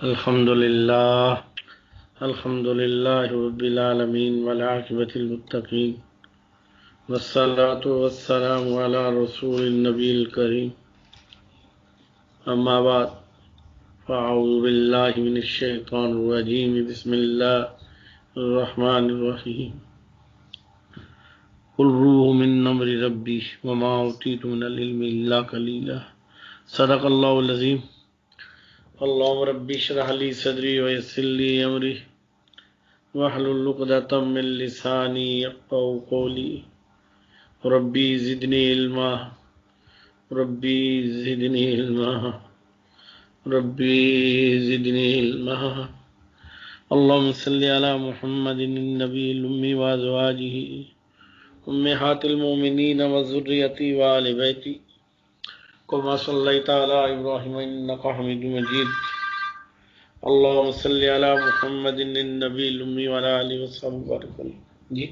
الحمد للہ رب العالمین والعاقبۃ للمتقین والصلاة والسلام علی رسول النبی الکریم اما بعد فاعوذ باللہ من الشیطان الرجیم بسم اللہ الرحمن الرحیم قل روح من امر ربی وما اوتیت من العلم الا قلیلا صدق اللہ العظیم اللهم رب اشرح لي صدري ويسر لي امري واحلل عقدة من لساني يفقهوا قولي ربي زدني علما ربي زدني علما ربي زدني علما اللهم صل على محمد النبي الأمي وأزواجه أمهات المؤمنين وذريته وآل بيته كما صليت على إبراهيم إنك حميد مجيد اللهم صل على محمد النبي الأمي وعلى آله وصحبه وبارك وسلم. جی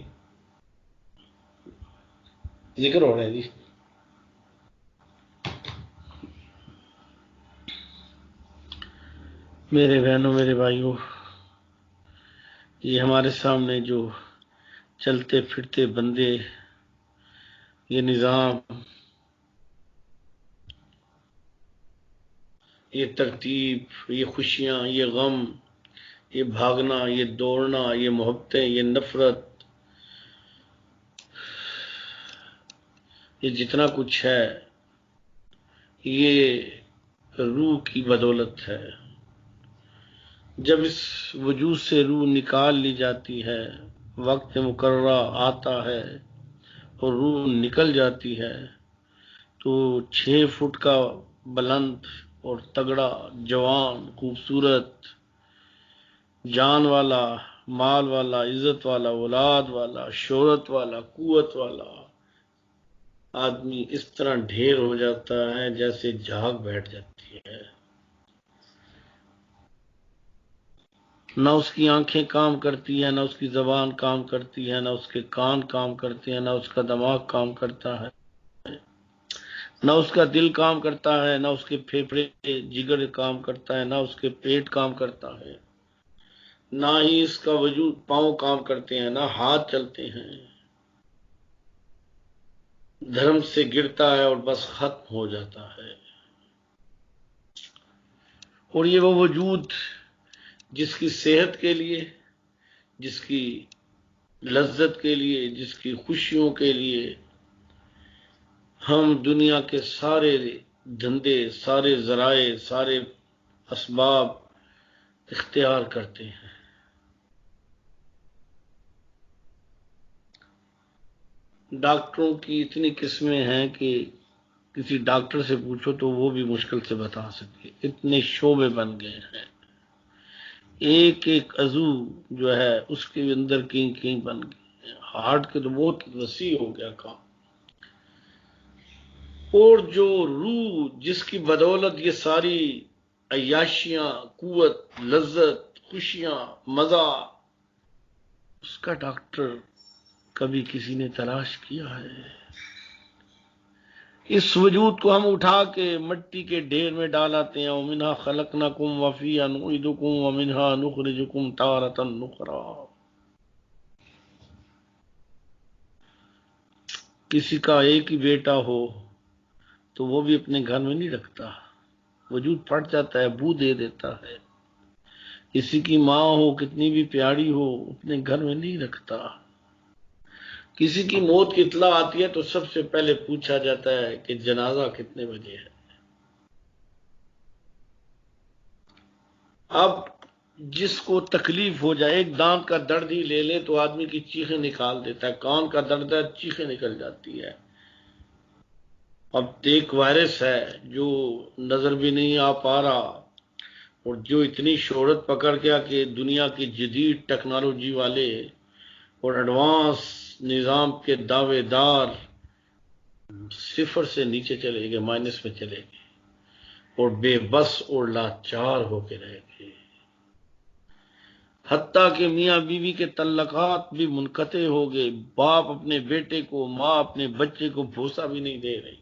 ذکر ہو رہا ہے جی. میرے بہنوں میرے بھائیوں، یہ ہمارے سامنے جو چلتے پھرتے بندے، یہ نظام، یہ ترتیب، یہ خوشیاں، یہ غم، یہ بھاگنا، یہ دوڑنا، یہ محبتیں، یہ نفرت، یہ جتنا کچھ ہے، یہ روح کی بدولت ہے. جب اس وجود سے روح نکال لی جاتی ہے، وقت مقررہ آتا ہے اور روح نکل جاتی ہے، تو 6 فٹ کا بلند اور تگڑا، جوان، خوبصورت، جان والا، مال والا، عزت والا، اولاد والا، شہرت والا، قوت والا آدمی اس طرح ڈھیر ہو جاتا ہے جیسے جھاگ بیٹھ جاتی ہے. نہ اس کی آنکھیں کام کرتی ہیں، نہ اس کی زبان کام کرتی ہے، نہ اس کے کان کام کرتے ہیں، نہ اس کا دماغ کام کرتا ہے، نہ اس کا دل کام کرتا ہے، نہ اس کے پھیپھڑے جگر کام کرتا ہے، نہ اس کے پیٹ کام کرتا ہے، نہ ہی اس کا وجود پاؤں کام کرتے ہیں، نہ ہاتھ چلتے ہیں. دھرم سے گرتا ہے اور بس ختم ہو جاتا ہے. اور یہ وہ وجود جس کی صحت کے لیے، جس کی لذت کے لیے، جس کی خوشیوں کے لیے ہم دنیا کے سارے دھندے، سارے ذرائع، سارے اسباب اختیار کرتے ہیں. ڈاکٹروں کی اتنی قسمیں ہیں کہ کسی ڈاکٹر سے پوچھو تو وہ بھی مشکل سے بتا سکے. اتنے شعبے بن گئے ہیں، ایک ایک عضو جو ہے اس کے اندر کہیں کہیں بن گئے ہیں. ہارٹ کے تو بہت وسیع ہو گیا کام. اور جو روح جس کی بدولت یہ ساری عیاشیاں، قوت، لذت، خوشیاں، مزہ، اس کا ڈاکٹر کبھی کسی نے تلاش کیا ہے؟ اس وجود کو ہم اٹھا کے مٹی کے ڈھیر میں ڈالاتے ہیں. وَمِنْهَا خَلَقْنَاكُمْ وَفِيهَا نُعِيدُكُمْ وَمِنْهَا نُخْرِجُكُمْ تَارَةً أُخْرَىٰ. کسی کا ایک ہی بیٹا ہو تو وہ بھی اپنے گھر میں نہیں رکھتا، وجود پھٹ جاتا ہے، بو دے دیتا ہے. کسی کی ماں ہو کتنی بھی پیاری ہو، اپنے گھر میں نہیں رکھتا. کسی کی موت کی اطلاع آتی ہے تو سب سے پہلے پوچھا جاتا ہے کہ جنازہ کتنے بجے ہے. اب جس کو تکلیف ہو جائے، ایک دانت کا درد ہی لے لے تو آدمی کی چیخیں نکال دیتا ہے. کان کا درد ہے، چیخیں نکل جاتی ہے. اب ایک وائرس ہے جو نظر بھی نہیں آ پا رہا اور جو اتنی شہرت پکڑ گیا کہ دنیا کی جدید ٹیکنالوجی والے اور ایڈوانس نظام کے دعوے دار 0 سے نیچے چلے گئے، مائنس میں چلے گئے اور بے بس اور لاچار ہو کے رہ گئے. حتیٰ کہ میاں بیوی کے تعلقات بھی منقطع ہو گئے. باپ اپنے بیٹے کو، ماں اپنے بچے کو بھوسا بھی نہیں دے رہی.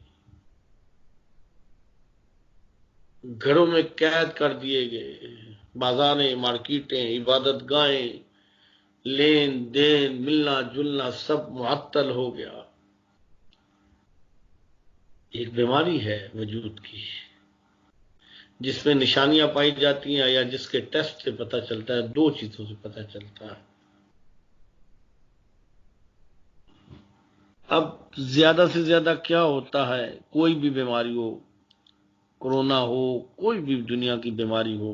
گھروں میں قید کر دیے گئے. بازاریں، مارکیٹیں، عبادت گاہیں، لین دین، ملنا جلنا سب معطل ہو گیا۔ ایک بیماری ہے وجود کی جس میں نشانیاں پائی جاتی ہیں یا جس کے ٹیسٹ سے پتہ چلتا ہے، دو چیزوں سے پتہ چلتا ہے۔ اب زیادہ سے زیادہ کیا ہوتا ہے، کوئی بھی بیماری ہو، کورونا ہو، کوئی بھی دنیا کی بیماری ہو،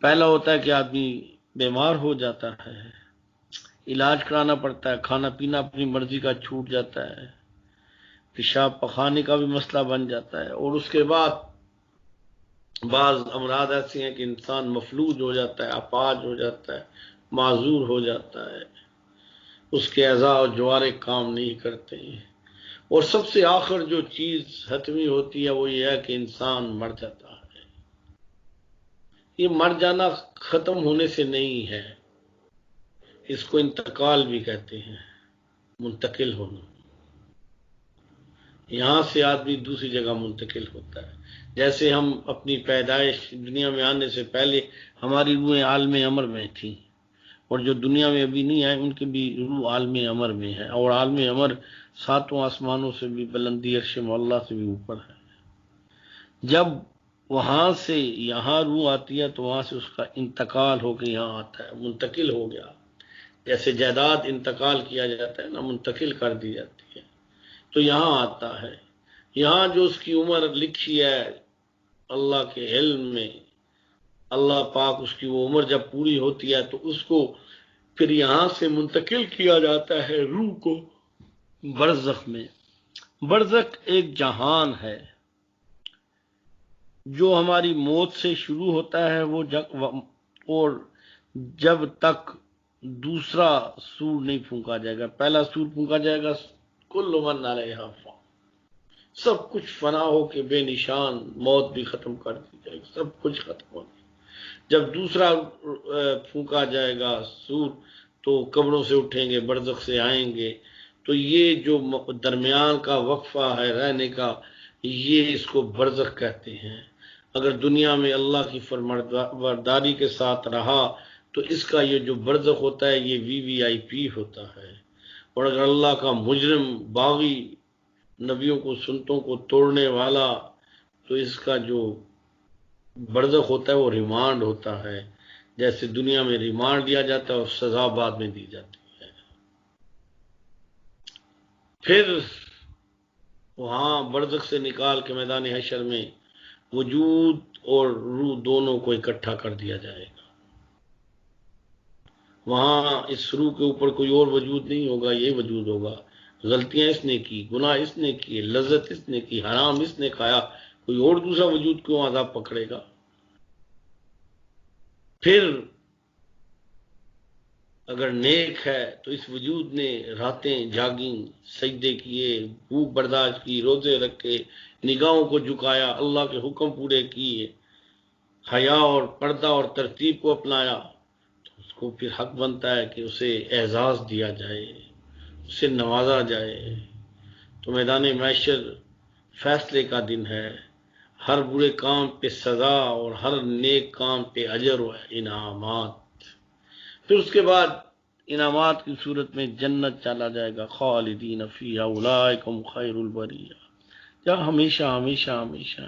پہلا ہوتا ہے کہ آدمی بیمار ہو جاتا ہے، علاج کرانا پڑتا ہے، کھانا پینا اپنی مرضی کا چھوٹ جاتا ہے، پیشاب پخانے کا بھی مسئلہ بن جاتا ہے، اور اس کے بعد بعض امراض ایسے ہیں کہ انسان مفلوج ہو جاتا ہے، اپاہج ہو جاتا ہے، معذور ہو جاتا ہے، اس کے اعضاء و جوارے کام نہیں کرتے ہیں، اور سب سے آخر جو چیز حتمی ہوتی ہے وہ یہ ہے کہ انسان مر جاتا ہے۔ یہ مر جانا ختم ہونے سے نہیں ہے، اس کو انتقال بھی کہتے ہیں، منتقل ہونا۔ یہاں سے آدمی دوسری جگہ منتقل ہوتا ہے۔ جیسے ہم اپنی پیدائش دنیا میں آنے سے پہلے ہماری روحیں عالم امر میں تھیں، اور جو دنیا میں ابھی نہیں آئے ان کی بھی روح عالم امر میں ہے، اور عالم امر ساتوں آسمانوں سے بھی بلندی عرش مولا سے بھی اوپر ہے۔ جب وہاں سے یہاں روح آتی ہے تو وہاں سے اس کا انتقال ہو کے یہاں آتا ہے، منتقل ہو گیا۔ جیسے جائیداد انتقال کیا جاتا ہے نا، منتقل کر دی جاتی ہے، تو یہاں آتا ہے۔ یہاں جو اس کی عمر لکھی ہے اللہ کے علم میں، اللہ پاک اس کی وہ عمر جب پوری ہوتی ہے تو اس کو پھر یہاں سے منتقل کیا جاتا ہے روح کو برزخ میں۔ برزخ ایک جہان ہے جو ہماری موت سے شروع ہوتا ہے، اور جب تک دوسرا سور نہیں پھونکا جائے گا۔ پہلا سور پھونکا جائے گا، کل من علیہا فان، سب کچھ فنا ہو کے بے نشان، موت بھی ختم کر دی جائے گی، سب کچھ ختم ہو گیا۔ جب دوسرا پھونکا جائے گا سور تو قبروں سے اٹھیں گے، برزخ سے آئیں گے۔ تو یہ جو درمیان کا وقفہ ہے رہنے کا، یہ اس کو برزخ کہتے ہیں۔ اگر دنیا میں اللہ کی فرمانبرداری کے ساتھ رہا تو اس کا یہ جو برزخ ہوتا ہے یہ VIP ہوتا ہے، اور اگر اللہ کا مجرم، باغی، نبیوں کو سنتوں کو توڑنے والا، تو اس کا جو برزخ ہوتا ہے وہ ریمانڈ ہوتا ہے، جیسے دنیا میں ریمانڈ دیا جاتا ہے اور سزا بعد میں دی جاتی ہے۔ پھر وہاں برزخ سے نکال کے میدان حشر میں وجود اور روح دونوں کو اکٹھا کر دیا جائے گا۔ وہاں اس روح کے اوپر کوئی اور وجود نہیں ہوگا، یہ وجود ہوگا۔ غلطیاں اس نے کی، گناہ اس نے کیے، لذت اس نے کی، حرام اس نے کھایا، کوئی اور دوسرا وجود کیوں عذاب پکڑے گا؟ پھر اگر نیک ہے تو اس وجود نے راتیں جاگیں، سجدے کیے، بھوک برداشت کی، روزے رکھے، نگاہوں کو جھکایا، اللہ کے حکم پورے کیے، حیا اور پردہ اور ترتیب کو اپنایا، تو اس کو پھر حق بنتا ہے کہ اسے اعزاز دیا جائے، اسے نوازا جائے۔ تو میدان محشر فیصلے کا دن ہے، ہر برے کام پہ سزا اور ہر نیک کام پہ اجر و انعامات۔ پھر اس کے بعد انعامات کی صورت میں جنت چلا جائے گا، خالدین فیہا اولئک هم خیر البریہ، جہاں ہمیشہ ہمیشہ ہمیشہ۔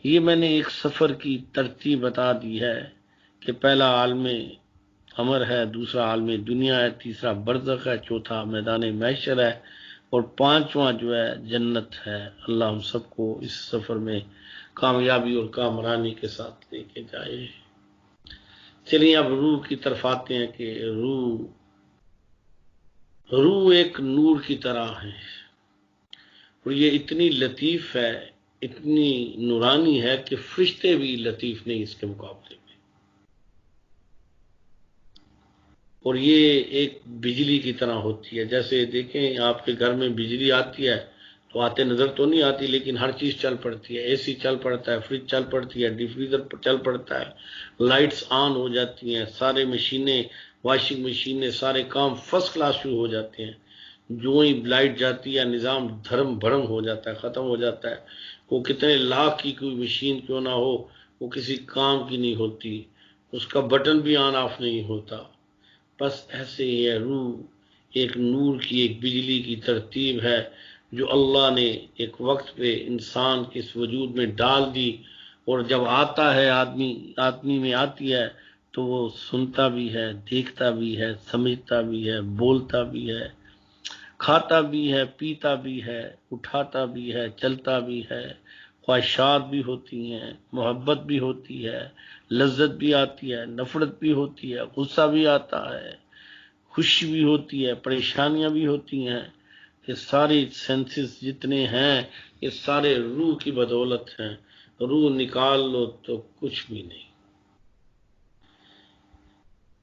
یہ میں نے ایک سفر کی ترتیب بتا دی ہے کہ پہلا عالم امر ہے، دوسرا عالم دنیا ہے، تیسرا برزخ ہے، چوتھا میدان محشر ہے، اور پانچواں جو ہے جنت ہے۔ اللہ ہم سب کو اس سفر میں کامیابی اور کامرانی کے ساتھ لے کے جائے۔ چلیے اب روح کی طرف آتے ہیں کہ روح ایک نور کی طرح ہے، اور یہ اتنی لطیف ہے، اتنی نورانی ہے کہ فرشتے بھی لطیف نہیں اس کے مقابلے میں۔ اور یہ ایک بجلی کی طرح ہوتی ہے، جیسے دیکھیں آپ کے گھر میں بجلی آتی ہے تو آتے نظر تو نہیں آتی، لیکن ہر چیز چل پڑتی ہے، AC چل پڑتا ہے، فریج چل پڑتی ہے، ڈیپ فریزر چل پڑتا ہے، لائٹس آن ہو جاتی ہیں، سارے مشینیں، واشنگ مشینیں، سارے کام فرسٹ کلاس شروع ہو جاتے ہیں۔ جو ہی لائٹ جاتی ہے نظام دھرم بھرم ہو جاتا ہے، ختم ہو جاتا ہے۔ وہ کتنے لاکھ کی کوئی مشین کیوں نہ ہو، وہ کسی کام کی نہیں ہوتی۔ اس کا بٹن بھی آن آف نہیں ہوتا. بس ایسے ہی ہے روح ایک نور کی، ایک بجلی کی ترتیب ہے جو اللہ نے ایک وقت پہ انسان کے اس وجود میں ڈال دی، اور جب آتا ہے آدمی میں آتی ہے تو وہ سنتا بھی ہے، دیکھتا بھی ہے، سمجھتا بھی ہے، بولتا بھی ہے، کھاتا بھی ہے، پیتا بھی ہے، اٹھاتا بھی ہے، چلتا بھی ہے، خواہشات بھی ہوتی ہیں، محبت بھی ہوتی ہے، لذت بھی آتی ہے، نفرت بھی ہوتی ہے، غصہ بھی آتا ہے، خوشی بھی ہوتی ہے، پریشانیاں بھی ہوتی ہیں. یہ ساری سینسز جتنے ہیں یہ سارے روح کی بدولت ہیں. روح نکال لو تو کچھ بھی نہیں.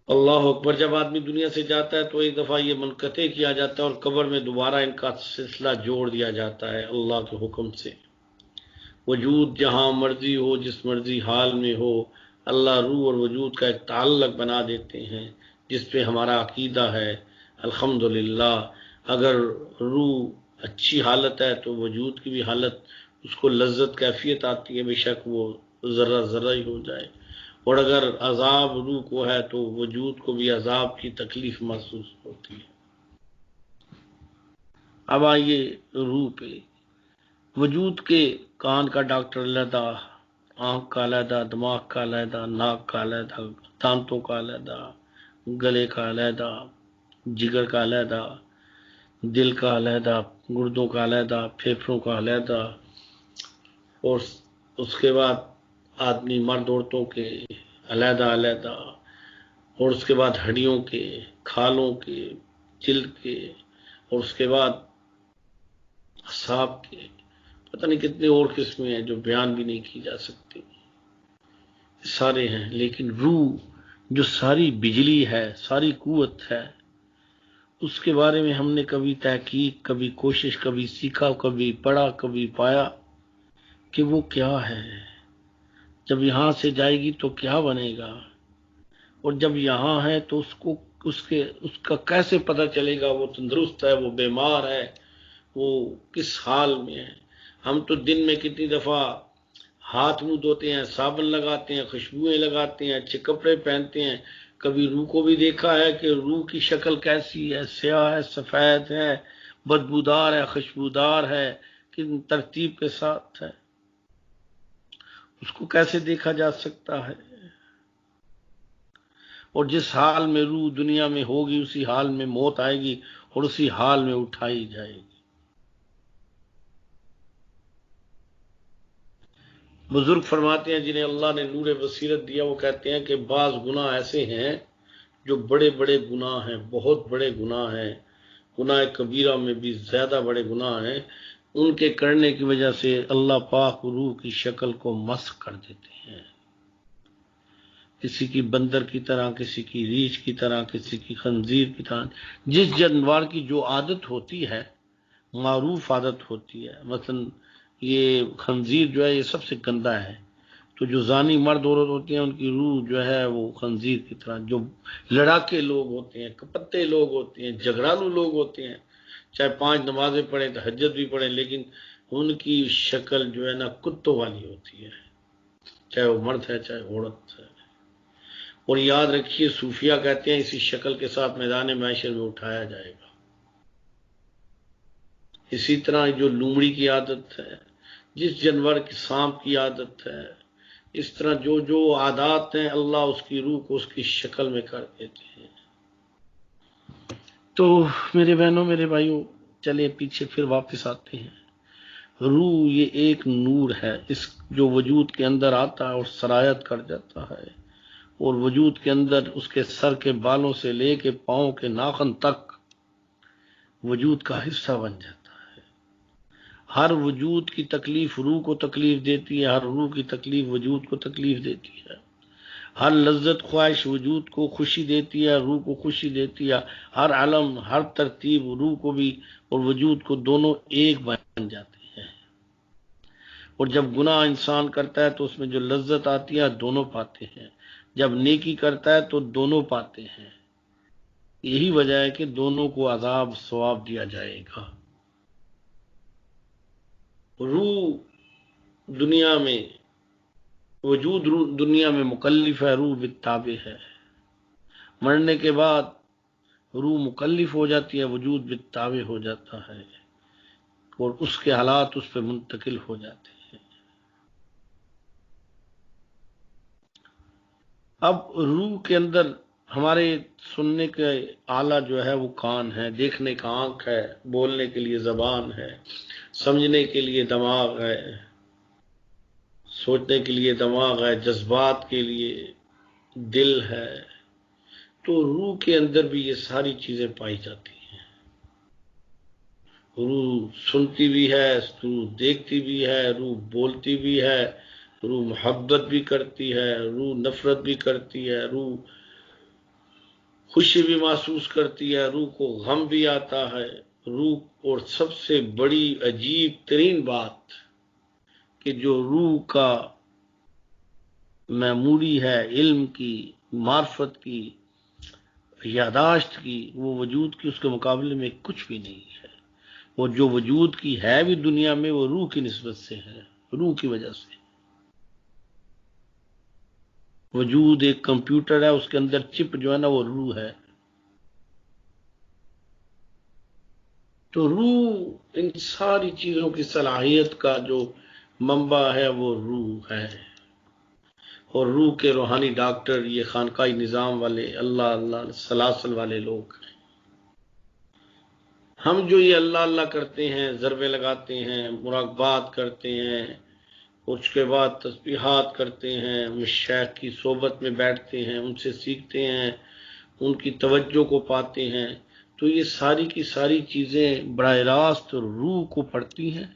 اللہ اکبر. جب آدمی دنیا سے جاتا ہے تو ایک دفعہ یہ منقطع کیا جاتا ہے اور قبر میں دوبارہ ان کا سلسلہ جوڑ دیا جاتا ہے اللہ کے حکم سے. وجود جہاں مرضی ہو، جس مرضی حال میں ہو، اللہ روح اور وجود کا ایک تعلق بنا دیتے ہیں جس پہ ہمارا عقیدہ ہے. الحمدللہ اگر روح اچھی حالت ہے تو وجود کی بھی حالت اس کو لذت کیفیت آتی ہے، بے شک وہ ذرہ ذرہ ہی ہو جائے. اور اگر عذاب روح کو ہے تو وجود کو بھی عذاب کی تکلیف محسوس ہوتی ہے. اب آئیے روح پہ. وجود کے کان کا ڈاکٹر علیحدہ، آنکھ کا علیحدہ، دماغ کا علیحدہ، ناک کا علیحدہ، دانتوں کا علیحدہ، گلے کا علیحدہ، جگر کا علیحدہ، دل کا علیحدہ، گردوں کا علیحدہ، پھیپھڑوں کا علیحدہ، اور اس کے بعد آدمی مرد عورتوں کے علیحدہ علیحدہ، اور اس کے بعد ہڈیوں کے، کھالوں کے، جلد کے، اور اس کے بعد اعصاب کے، پتہ نہیں کتنے اور قسمیں ہیں جو بیان بھی نہیں کی جا سکتی. سارے ہیں. لیکن روح جو ساری بجلی ہے، ساری قوت ہے، اس کے بارے میں ہم نے کبھی تحقیق، کبھی کوشش، کبھی سیکھا، کبھی پڑھا، کبھی پایا کہ وہ کیا ہے. جب یہاں سے جائے گی تو کیا بنے گا، اور جب یہاں ہے تو اس کا کیسے پتہ چلے گا وہ تندرست ہے، وہ بیمار ہے، وہ کس حال میں ہے. ہم تو دن میں کتنی دفعہ ہاتھ منہ دھوتے ہیں، صابن لگاتے ہیں، خوشبوئیں لگاتے ہیں، اچھے کپڑے پہنتے ہیں. کبھی روح کو بھی دیکھا ہے کہ روح کی شکل کیسی ہے، سیاہ ہے، سفید ہے، بدبودار ہے، خوشبودار ہے، کن ترتیب کے ساتھ ہے. اس کو کیسے دیکھا جا سکتا ہے. اور جس حال میں روح دنیا میں ہوگی اسی حال میں موت آئے گی اور اسی حال میں اٹھائی جائے گی. بزرگ فرماتے ہیں جنہیں اللہ نے نور بصیرت دیا، وہ کہتے ہیں کہ بعض گناہ ایسے ہیں جو بڑے بڑے گناہ ہیں، بہت بڑے گناہ ہیں، گناہ کبیرہ میں بھی زیادہ بڑے گناہ ہیں. ان کے کرنے کی وجہ سے اللہ پاک روح کی شکل کو مسخ کر دیتے ہیں. کسی کی بندر کی طرح، کسی کی ریچھ کی طرح، کسی کی خنزیر کی طرح، جس جانور کی جو عادت ہوتی ہے، معروف عادت ہوتی ہے. مثلا یہ خنزیر جو ہے یہ سب سے گندا ہے، تو جو زانی مرد عورت ہوتے ہیں ان کی روح جو ہے وہ خنزیر کی طرح. جو لڑاکے لوگ ہوتے ہیں، کپتے لوگ ہوتے ہیں، جھگڑالو لوگ ہوتے ہیں، چاہے 5 نمازیں پڑھیں، تہجد بھی پڑھیں، لیکن ان کی شکل جو ہے نا کتوں والی ہوتی ہے، چاہے وہ مرد ہے چاہے عورت ہے. اور یاد رکھیے صوفیہ کہتے ہیں اسی شکل کے ساتھ میدان محشر میں اٹھایا جائے گا. اسی طرح جو لومڑی کی عادت ہے، جس جانور کی سانپ کی عادت ہے، اس طرح جو جو عادات ہیں اللہ اس کی روح کو اس کی شکل میں کر دیتے ہیں. تو میرے بہنوں، میرے بھائیوں، چلے پیچھے پھر واپس آتے ہیں. روح یہ ایک نور ہے اس جو وجود کے اندر آتا ہے اور سرایت کر جاتا ہے، اور وجود کے اندر اس کے سر کے بالوں سے لے کے پاؤں کے ناخن تک وجود کا حصہ بن جاتا ہے. ہر وجود کی تکلیف روح کو تکلیف دیتی ہے، ہر روح کی تکلیف وجود کو تکلیف دیتی ہے. ہر لذت خواہش وجود کو خوشی دیتی ہے، روح کو خوشی دیتی ہے. ہر علم، ہر ترتیب روح کو بھی اور وجود کو دونوں ایک بن جاتے ہیں. اور جب گناہ انسان کرتا ہے تو اس میں جو لذت آتی ہے دونوں پاتے ہیں، جب نیکی کرتا ہے تو دونوں پاتے ہیں. یہی وجہ ہے کہ دونوں کو عذاب ثواب دیا جائے گا. روح دنیا میں وجود دنیا میں مکلف ہے، روح بالتابع ہے. مرنے کے بعد روح مکلف ہو جاتی ہے، وجود بالتابع ہو جاتا ہے، اور اس کے حالات اس پہ منتقل ہو جاتے ہیں. اب روح کے اندر ہمارے سننے کے آلہ جو ہے وہ کان ہے، دیکھنے کا آنکھ ہے، بولنے کے لیے زبان ہے، سمجھنے کے لیے دماغ ہے، سوچنے کے لیے دماغ ہے، جذبات کے لیے دل ہے. تو روح کے اندر بھی یہ ساری چیزیں پائی جاتی ہیں. روح سنتی بھی ہے، روح دیکھتی بھی ہے، روح بولتی بھی ہے، روح محبت بھی کرتی ہے، روح نفرت بھی کرتی ہے، روح خوشی بھی محسوس کرتی ہے، روح کو غم بھی آتا ہے. روح، اور سب سے بڑی عجیب ترین بات کہ جو روح کا میموری ہے، علم کی، معرفت کی، یاداشت کی، وہ وجود کی اس کے مقابلے میں کچھ بھی نہیں ہے. اور جو وجود کی ہے بھی دنیا میں، وہ روح کی نسبت سے ہے، روح کی وجہ سے. وجود ایک کمپیوٹر ہے، اس کے اندر چپ جو ہے نا وہ روح ہے. تو روح ان ساری چیزوں کی صلاحیت کا جو منبع ہے وہ روح ہے. اور روح کے روحانی ڈاکٹر یہ خانقاہی نظام والے، اللہ اللہ سلاسل والے لوگ ہیں. ہم جو یہ اللہ اللہ کرتے ہیں، ضربے لگاتے ہیں، مراقبات کرتے ہیں، اس کے بعد تسبیحات کرتے ہیں، مشایخ کی صحبت میں بیٹھتے ہیں، ان سے سیکھتے ہیں، ان کی توجہ کو پاتے ہیں، تو یہ ساری کی ساری چیزیں براہ راست روح کو پڑتی ہیں